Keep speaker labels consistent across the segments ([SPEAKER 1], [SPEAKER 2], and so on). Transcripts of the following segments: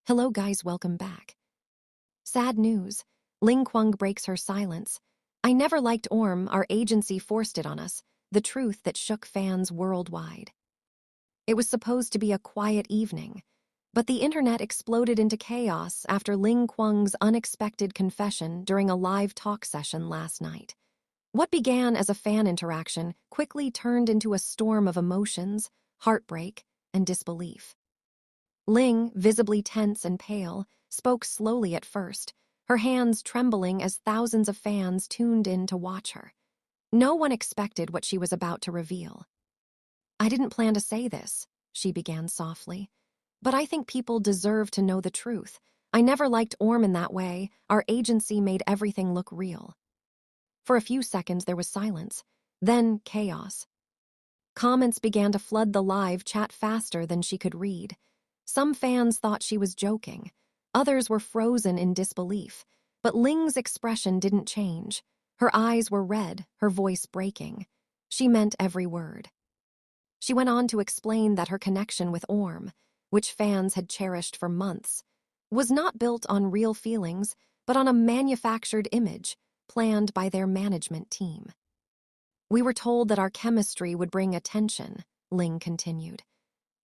[SPEAKER 1] Hello guys, welcome back. Sad news. Ling breaks her silence. I never liked Orm, our agency forced it on us, the truth that shook fans worldwide. It was supposed to be a quiet evening, but the internet exploded into chaos after Ling Kwang's unexpected confession during a live talk session last night. What began as a fan interaction quickly turned into a storm of emotions, heartbreak, and disbelief. Ling, visibly tense and pale, spoke slowly at first, her hands trembling as thousands of fans tuned in to watch her. No one expected what she was about to reveal. I didn't plan to say this, she began softly, but I think people deserve to know the truth. I never liked Orm in that way. Our agency made everything look real. For a few seconds there was silence, then chaos. Comments began to flood the live chat faster than she could read. Some fans thought she was joking. Others were frozen in disbelief. But Ling's expression didn't change. Her eyes were red, her voice breaking. She meant every word. She went on to explain that her connection with Orm, which fans had cherished for months, was not built on real feelings, but on a manufactured image planned by their management team. We were told that our chemistry would bring attention, Ling continued.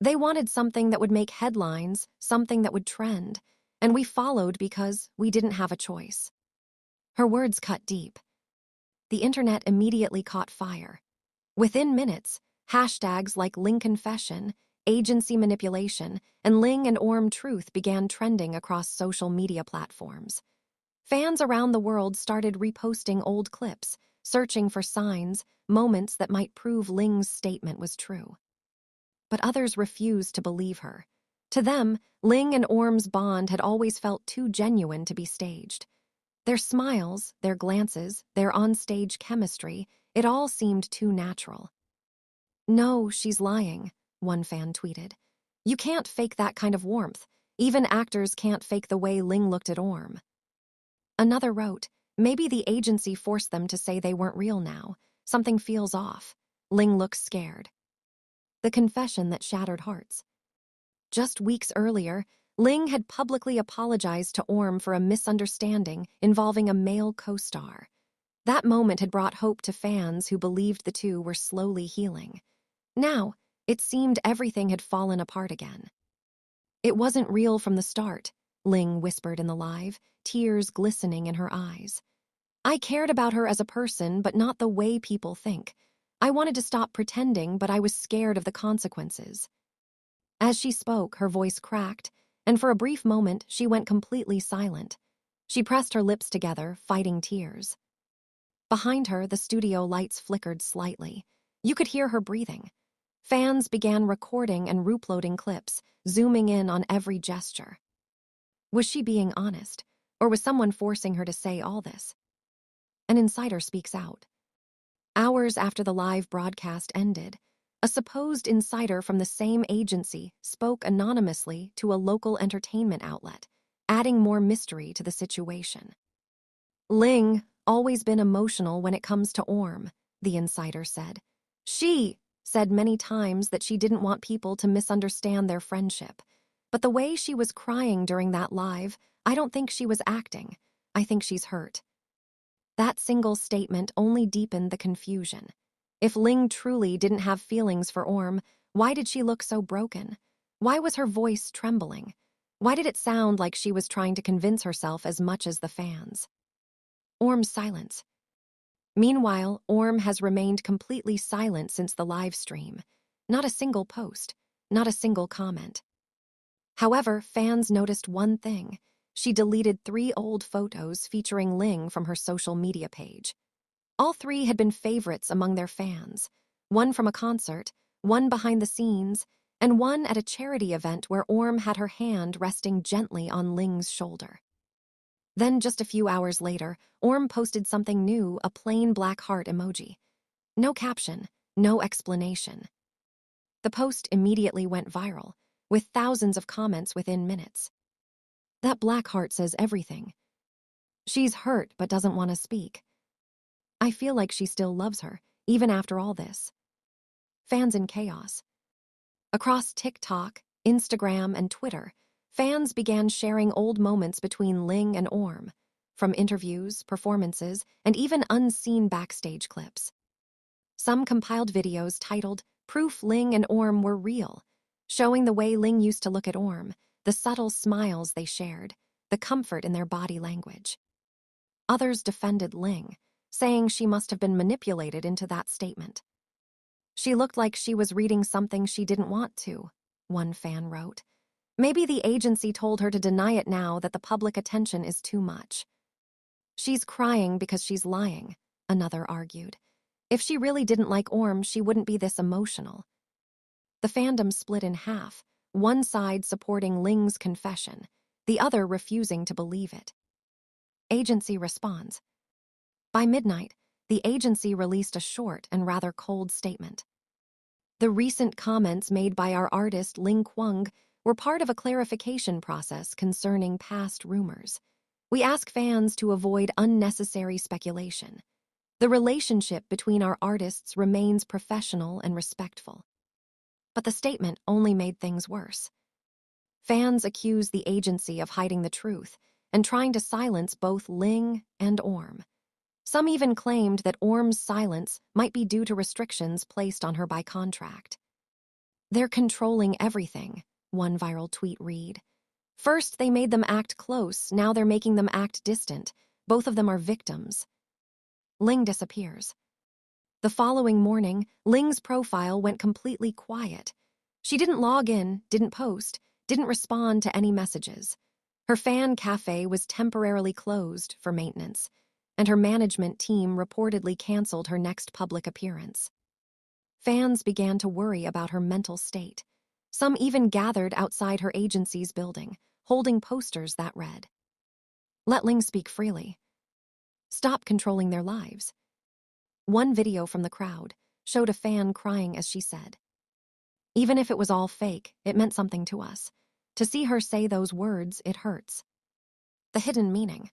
[SPEAKER 1] They wanted something that would make headlines, something that would trend, and we followed because we didn't have a choice. Her words cut deep. The internet immediately caught fire. Within minutes, hashtags like Ling Confession, agency manipulation, and Ling and Orm truth began trending across social media platforms. Fans around the world started reposting old clips, searching for signs, moments that might prove Ling's statement was true. But others refused to believe her. To them, Ling and Orm's bond had always felt too genuine to be staged. Their smiles, their glances, their onstage chemistry, it all seemed too natural. No, she's lying, one fan tweeted. You can't fake that kind of warmth. Even actors can't fake the way Ling looked at Orm. Another wrote, maybe the agency forced them to say they weren't real now. Something feels off. Ling looks scared. The confession that shattered hearts. Just weeks earlier, Ling had publicly apologized to Orm for a misunderstanding involving a male co-star. That moment had brought hope to fans who believed the two were slowly healing. Now, it seemed everything had fallen apart again. It wasn't real from the start, Ling whispered in the live, tears glistening in her eyes. I cared about her as a person, but not the way people think. I wanted to stop pretending, but I was scared of the consequences. As she spoke, her voice cracked, and for a brief moment, she went completely silent. She pressed her lips together, fighting tears. Behind her, the studio lights flickered slightly. You could hear her breathing. Fans began recording and reuploading clips, zooming in on every gesture. Was she being honest, or was someone forcing her to say all this? An insider speaks out. Hours after the live broadcast ended, a supposed insider from the same agency spoke anonymously to a local entertainment outlet, adding more mystery to the situation. Ling, always been emotional when it comes to Orm, the insider said. She said many times that she didn't want people to misunderstand their friendship. But the way she was crying during that live, I don't think she was acting. I think she's hurt. That single statement only deepened the confusion. If Ling truly didn't have feelings for Orm, why did she look so broken? Why was her voice trembling? Why did it sound like she was trying to convince herself as much as the fans? Orm's silence. Meanwhile, Orm has remained completely silent since the live stream. Not a single post, not a single comment. However, fans noticed one thing. She deleted 3 old photos featuring Ling from her social media page. All 3 had been favorites among their fans. One from a concert, one behind the scenes, and one at a charity event where Orm had her hand resting gently on Ling's shoulder. Then, just a few hours later, Orm posted something new, a plain black heart emoji. No caption, no explanation. The post immediately went viral, with thousands of comments within minutes. That black heart says everything. She's hurt but doesn't want to speak. I feel like she still loves her, even after all this. Fans in chaos. Across TikTok, Instagram, and Twitter, Fans began sharing old moments between Ling and Orm, from interviews, performances, and even unseen backstage clips. Some compiled videos titled "Proof Ling and Orm Were Real," showing the way Ling used to look at Orm, the subtle smiles they shared, the comfort in their body language. Others defended Ling, saying she must have been manipulated into that statement. "She looked like she was reading something she didn't want to," one fan wrote. "Maybe the agency told her to deny it now that the public attention is too much." "She's crying because she's lying," another argued. "If she really didn't like Orm, she wouldn't be this emotional." The fandom split in half, one side supporting Ling's confession, the other refusing to believe it. Agency responds. By midnight, the agency released a short and rather cold statement. "The recent comments made by our artist Ling Kwong were part of a clarification process concerning past rumors. We ask fans to avoid unnecessary speculation. The relationship between our artists remains professional and respectful." But the statement only made things worse. Fans accused the agency of hiding the truth and trying to silence both Ling and Orm. Some even claimed that Orm's silence might be due to restrictions placed on her by contract. "They're controlling everything," one viral tweet read. "First they made them act close, now they're making them act distant. Both of them are victims." Ling disappears. The following morning, Ling's profile went completely quiet. She didn't log in, didn't post, didn't respond to any messages. Her fan cafe was temporarily closed for maintenance, and her management team reportedly canceled her next public appearance. Fans began to worry about her mental state. Some even gathered outside her agency's building, holding posters that read, "Let Ling speak freely. Stop controlling their lives." One video from the crowd showed a fan crying as she said, "Even if it was all fake, it meant something to us. To see her say those words, it hurts." The hidden meaning.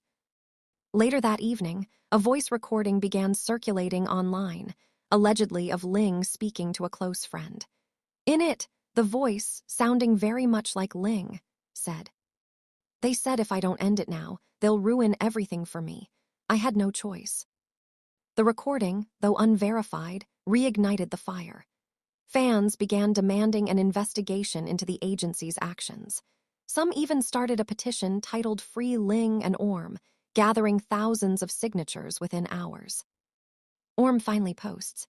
[SPEAKER 1] Later that evening, a voice recording began circulating online, allegedly of Ling speaking to a close friend. In it, the voice, sounding very much like Ling, said, "They said if I don't end it now, they'll ruin everything for me. I had no choice." The recording, though unverified, reignited the fire. Fans began demanding an investigation into the agency's actions. Some even started a petition titled "Free Ling and Orm," gathering thousands of signatures within hours. Orm finally posts.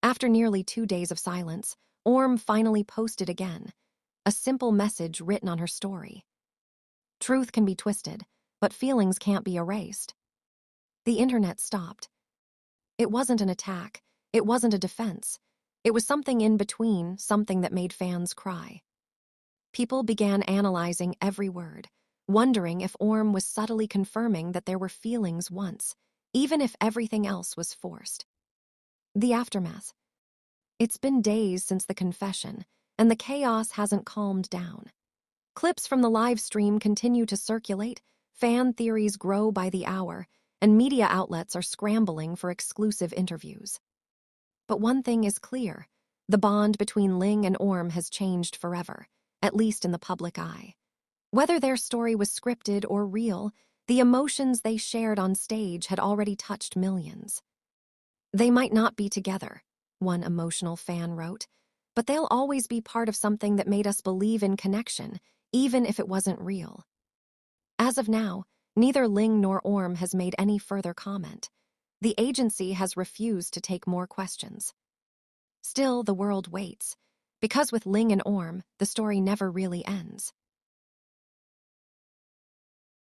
[SPEAKER 1] After nearly 2 days of silence, Orm finally posted again, a simple message written on her story. "Truth can be twisted, but feelings can't be erased." The internet stopped. It wasn't an attack. It wasn't a defense. It was something in between, something that made fans cry. People began analyzing every word, wondering if Orm was subtly confirming that there were feelings once, even if everything else was forced. The aftermath. It's been days since the confession, and the chaos hasn't calmed down. Clips from the live stream continue to circulate, fan theories grow by the hour, and media outlets are scrambling for exclusive interviews. But one thing is clear: the bond between Ling and Orm has changed forever, at least in the public eye. Whether their story was scripted or real, the emotions they shared on stage had already touched millions. "They might not be together," one emotional fan wrote, "but they'll always be part of something that made us believe in connection, even if it wasn't real." As of now, neither Ling nor Orm has made any further comment. The agency has refused to take more questions. Still, the world waits, because with Ling and Orm, the story never really ends.